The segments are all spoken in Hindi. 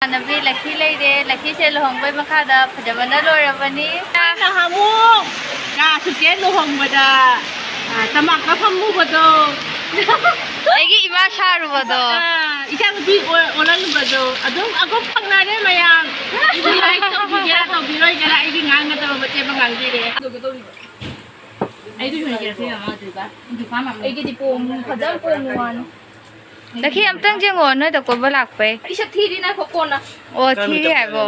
नबी लकी लेरे लकी से लुहोंगबय मखादा फजबना लोरबनी ना हमु का सुके लुहोंगबदा तमाक का फम्मुबदो एगी इमा शारुबदो इसा नबी ओलनबदो अदुम अगो फंगनारे मयाम लाइक तो बिगेरा तो बिरोय गरा एगी ngang तो बच्चे बंगांग दिरे आई तो होने के से मा दुबा दुफा मा एगी दि पोम फजल पोम नुवान लकी अमतंग जेंगो नय त कोबा लाकपे इसा थीरी ना कोना ओ थी हैबो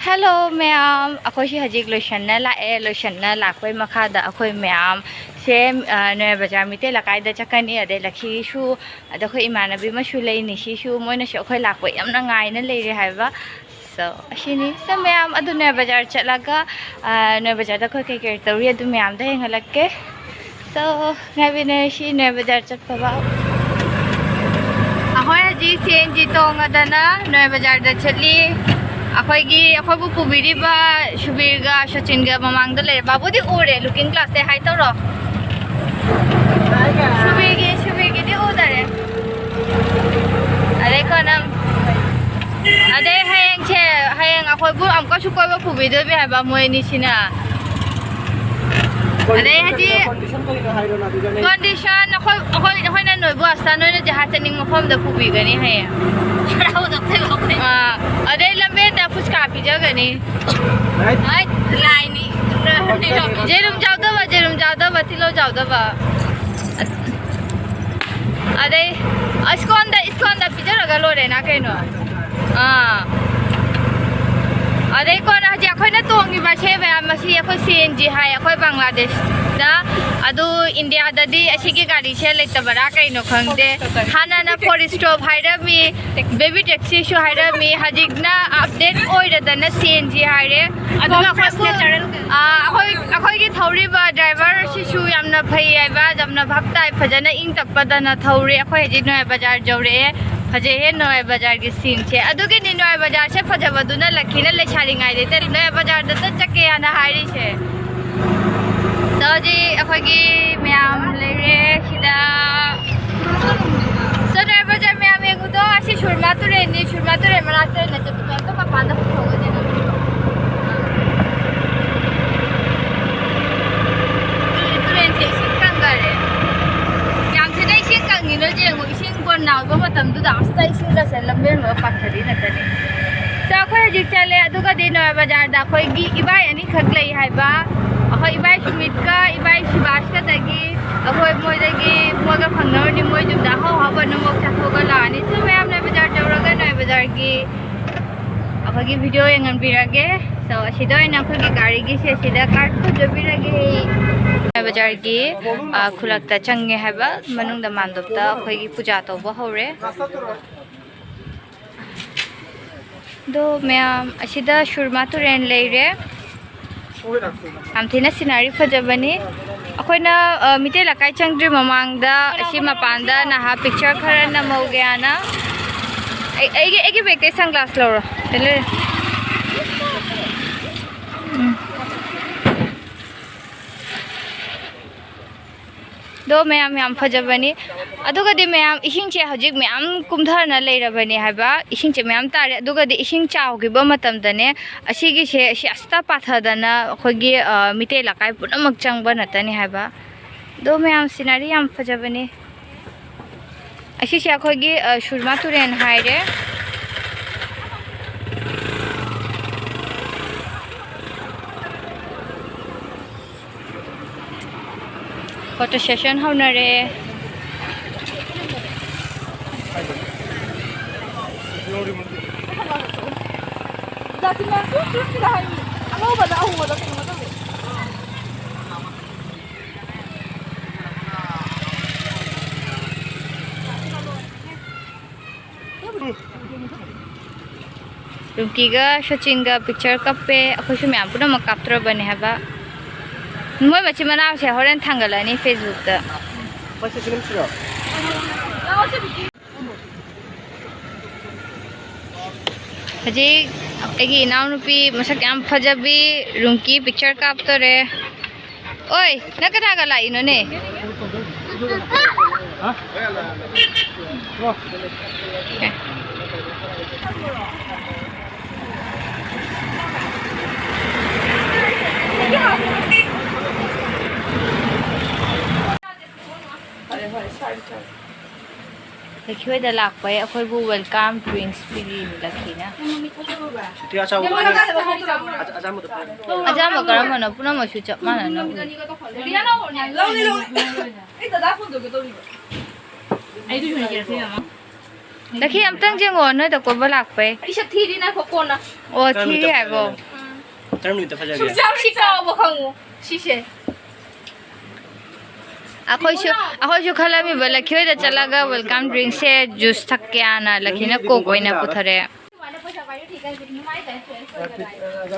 हेलो मैम अखोशी हजिक लोशनना लाए लोशनना लाखोय मखादा अखोय मैम से नय बाजार मिते लकायदा चकनी अदे लखीशु अदखोय इमानबी मशु लेनिशिशु मोयनशु अखोय लाखोय यमना गायना लेरे हायबा सो अशिनी सो मैम अदु नय बाजार चलागा नय बाजार दा खोय के तौरी अदु मैम दा हेंगलक्के सो गाबिने शी नय बाजार चटपबा अखोय हजी सेंजी तोंगदना नय बाजार दा चली अखोयबु पुबिरिबा सुबीरगा सचिनगा ममांगदा ले बाबुदी ओरे लुकिंग ग्लास से हाय तौरो सुबीरगी दी ओदरे अरे कोनम अदे हयेंग अखोयबु अमका सुकोयबा पुबिदो बे हाबा मोयनिसिना अरे हजी कंडीशन अखोयना नोयबु आस्ता नोयना जहाज चनिंग मफम दा पुबिगनी हाय अरे लंबे दा फुसका पिजगनी लाइनी जेरुम जावदबा तिलो जावदबा अरे इसकोंदा पिजरगा लोरे ना कइनो अरे कोन हजी अखोयना तोंगिबा सेबा मसी अखोय सीएनजी हाय अखोय बांग्लादेश दा अदु इंडिया दादी असिगी गाड़ी से लेतबरा कइनो खंगदे हानाना फोर स्टॉप हायरमी बेबी टैक्सी शो हायरमी हजिगना अपडेट ओइरदना सीएनजी हायरे अदुगा अखोय की थौरीबा ड्राइवर सिसु यामना फै आइबा जमना भक्ताय फजना इंग तपदना थौरी अखोय हजि नय बाजार जौरे फजे हे नय बाजार की सीन छे अदुगी नि नय बाजार से फजबदुना लखीना लेसारिंगाय देते नय बाजार द चके याना हायरि छे तो जी अखोगी मैम लेरे सिदा सो नय बाजार मैम एगुदो आसी सुरमा तुरे मनाते न जब मैम तो मपादा फुथोगो देना तुरे से सिंगंगारे याम से दai सिंगंगिनो जेंगो इसिंग बन नावबो मतम दुदा आस्ता इसिंग ला से लंबे न पाथरी नतनी तो अखोय हजि चले अदुगा दे नय बाजार दा अखोगी इबाय अनि खगलै हायबा अखोय इबाय सुमित का इबाय सुभाष का दगी अखोय मोयदगी मोगा फंगनरनि मोय जुदा हाव नमक थाथोगा लानी सो मैम नय बाजार जौरगा नय बाजार की अखोगी वीडियो यंगन बिरागे सो असिदो इन अखोगी गाड़ी की से सिदा कार्ड को जबिरागे नय बाजार की खुलकता चंगे हायबा मनुंगदा मानदबता अखोगी पूजा तोबो हौरे दो मैम असिदा सुरमा तुरेन लेरे हम थीना सिनारी फजबनी अखोयना मिते लकाय चंद्री ममांगदा असि मपानदा नहा पिक्चर खरा नमौगयाना एगी बेके सनग्लास लौरो चले दो मैम याम फजबनी अदुगदि मैम इसिंचे हजिक मैम कुमधरना लेरबनी हाबा इसिंचे मैम तारे अदुगदि इसिंग चावगिबा मतमदने असिगी से अस्ता पाथदना अखोगी मिते लकाय पुनमक चंगबा नतनी हाबा दो मैम सिनारी याम फजबनी असिसे अखोगी सुरमा तुरेन हायरे फोटो सेशन होनरे रुमकीगा सचिनगा पिक्चर कप्पे अखोसु मैम पुना मकाप्त्र बने हाबा मोय मची मना से होरेन थांगलानी फेसबुक दा हजी एगी इनाउनुपी मसक याम फजबी रुंकी पिक्चर कापतोरे ओय नकनागा लाइनो ने देखिए द लाख पे अखोय बु वेलकम ड्रिंक्स पीरी लखीना अजाम करम न पुना मसु चप माना न देखिए अमतंग जेंगो न त को लाख पे इसे थीरी ना कोना ओ थीरी आगो तरम नि त फजा गया शिका अब खंगो शिशे अखोइसु खलामी बलखियो द चलागा वेलकम ड्रिंक से जूस थक के आना लखिना को कोइना पुथरे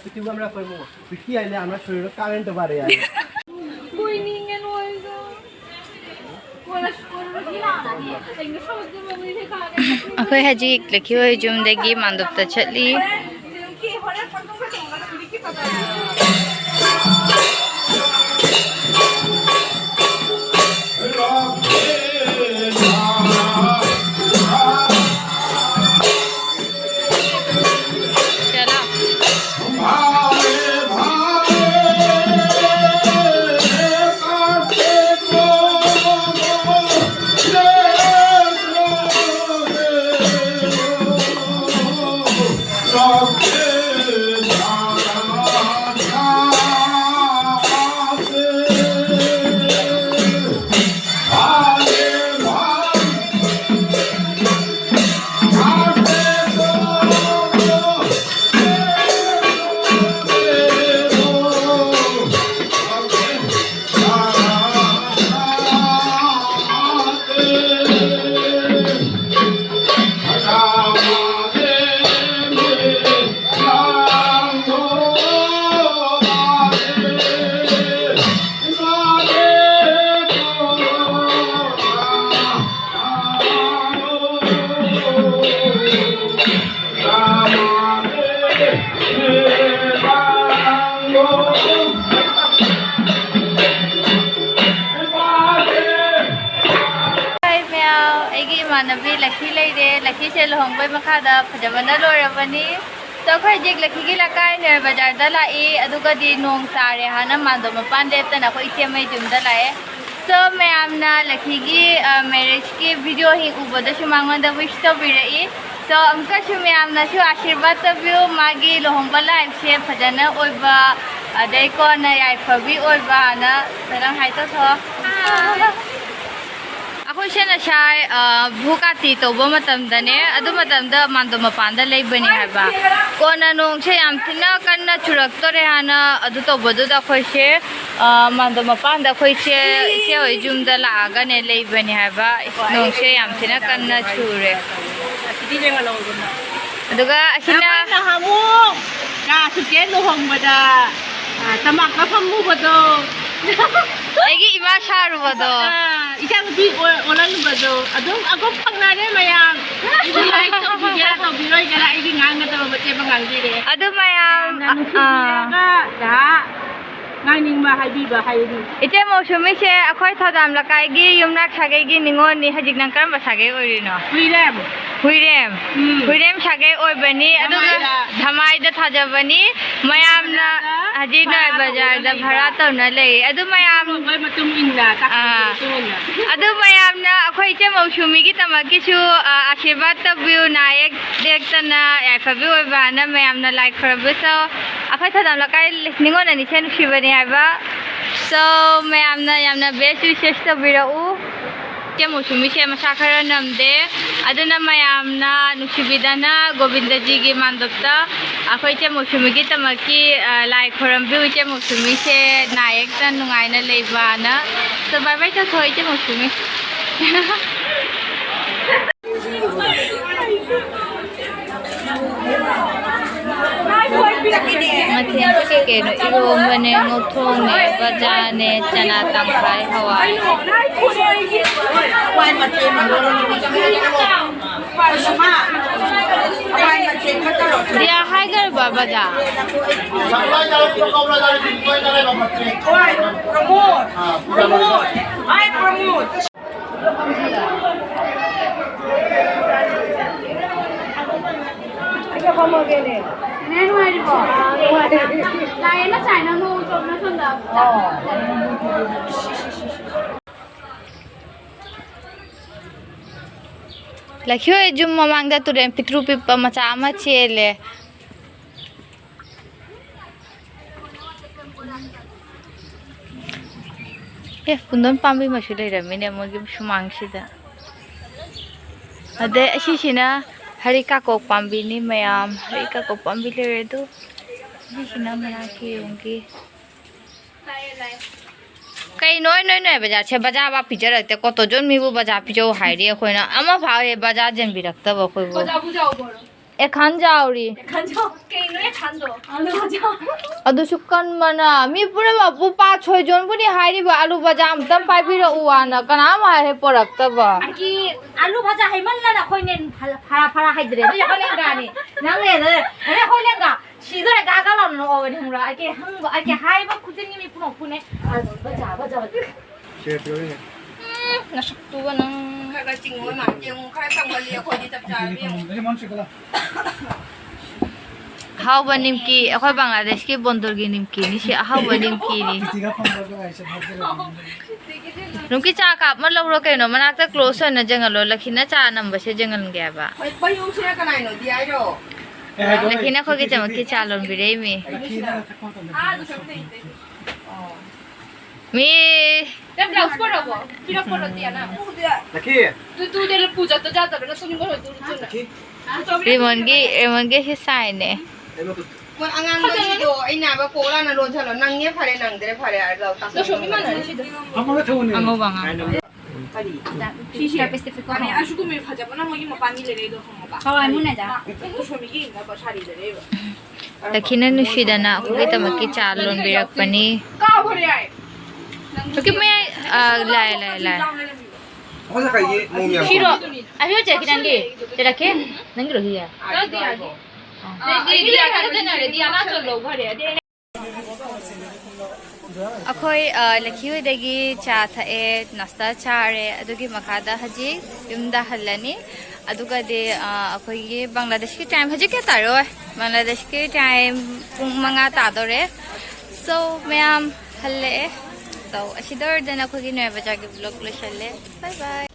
पिटिउ हमरा फरमो पिटी आइले हमरा शरीर कारेंट बारे यार कोइ निंगे नोइजो अखोइ हजी लखियो जुमदगी मांदुप्ता चली मानवी लखी लेरे लखी से लहोंगबै मखादा फजबना लोरबनी तो खै जिक लखी की लकाय ने बाजार दा लाई अदुगा दि नोंग सारे हाना मांदो मपान देतना खै इचे मै जुमदा लाए तो मैं आमना लखी की मैरिज की वीडियो ही उबदा सुमांगदा विश तो बिरई तो अमका सु मैं आमना सु आशीर्वाद तबियो मागी लहोंगबा लाइफ से फजना ओइबा अदै को न याय फबी ओइबा ना सरंग हाय तो थो अखोइ सेना शाय भूकाती तोबो मतमदने अदु मतमदा मांदो मपानदा लेबनी हाबा कोना नोंग से याम थिना कन्ना चुरक्तोरे हाना अदु तोबदु दा अखोइ से मांदो मपानदा अखोइ से इसे होय जुमदा लागा ने लेबनी हाबा नोंग से याम थिना कन्ना चुरे असिदि जेंगा लौगुना अदुगा असिना हामु का सुके लोहंगबदा तमाक का फम्मुबदो एगी इमा शारुबदो इचांग बि ओलानुबदो अदुम अगो फंगनारे मयाम लाइक तो बिया तो बिरोय गरा इदि ngang तो बचे बंगांगिरे अदु मयाम दा ngang मा हाइबा हाइबि इचे मौसुमी से अखोइ थदाम लकाइगी युमनाक सागेगी निंगोनी हजिक नं करम सागे ओरिनो हुइरेम सागे ओइबनी अदुगा धमाइ द थाजबनी मयामना हजिक न बाजार द भरा तो न ले अदु मयाम बै मतुम इन्ना अदु मयामना अखोइ इचे मौसुमी की तमकिसु आशीर्वाद तबिउ नायक देखतना याफबि ओइबाना मयामना लाइक खरबसो अखोइ थदाम लकाइ निंगोना निसेन शिबनी हाबा सो मयामना बेस्ट विशेष तबिरउ के मौसुमी से मसा खरा नमदे अदुना मयामना नुसिबिदाना गोविंद जी की मांदोपता अखोइ चे मौसुमी की तमकी लाइ खरमबि चे मौसुमी से नायक ता नुंगाइना लेबाना सो बाय बाय तो थोइ चे मौसुमी मथे के keno iromane ngothongne bajane chana tangkai hawai วายมาเทมันลงวายสมาเอาวายมาเทมันตลอด dia haigar baba ja Why promote? Promote. I promote. Lakhiyo jum mamangda turen pitru pipa macha ama chele pundon pambi masu leiramine mogi sumangsida ade asisina harika kok pambi ni mayam harika kok pambi lere do asisina mana ki yongi kai noi bajar che bajar ba pijar rakte koto jon mi bu bajar pijo hairi khoina ama phao he bajar jen bi rakta ba khoi bu e khan jauri adu sukkan mana mi pura ba bu pa choi jon buni hairi ba alu bajar am tam pai bi ro uana kana ma he porakta ba কি আলু ভাজা হাইমান না কইনেন ফাড়া ফাড়া হাইদরে তুই হলেন গানি নালে রে আরে হলেন গা সিধরে গাগালাম ন ওবে আমরা আকে হাম আকে হাইবা খুদিনি মি পুনো পুনে বাজা বাজা na saktu ba nang ใครก็จริงว่าหมาจริงใครต้องมาเลี้ยคนที่จับจ่ายเลี้ยง hau ba nimki akhoi bangladesh ki bondor gi nimki ni si hau ba nimki ni Nungki cha kap ma lawro kai no manak ta close na jangal lo lakhina cha number se jangal gya ba ไปยุ่งเชื่อกันไหนหนูดีไอ้โด lakhina kho ki chama ki cha lon bi re mi mi 내 블라우스 거라고 필요 걸어 띠야나 두두들 પૂજા તો જાતા રે સુની ગયો તું rimon gi hi sai ne มันอ่างเลยโดไอ้หน้าแบบโกล่านะโดนฉันแล้วนั่งเงี้ยพาเลยนั่งเดี๋ยวพาเลยเราตั้ง 너 쇼미만 하시다 amo banga 시시가 베스티피코 아니 아주고 밀 가자 나 뭐 이모 반일래 이거 한거 봐 가와이 문에자 또 쇼미기 있나 봐 자리래 lakhina nu shidana ko ki tama ki cha lon bi rak pani 까 버려 to ki me lai 싫어 아주 제 그냥 게 저렇게 남기로 해야 네 가르잖아요 네 하나 절로 버려 akhoi lakhiyo dagi cha thae nasta chare adugi makada haji yumda hallani aduga de akhoi gi bangladesh ki time haji ke taro bangladesh ki time pung manga ta dore so mayam halle so asidor dana akhoi gi noy baja gi vlog lo challe bye bye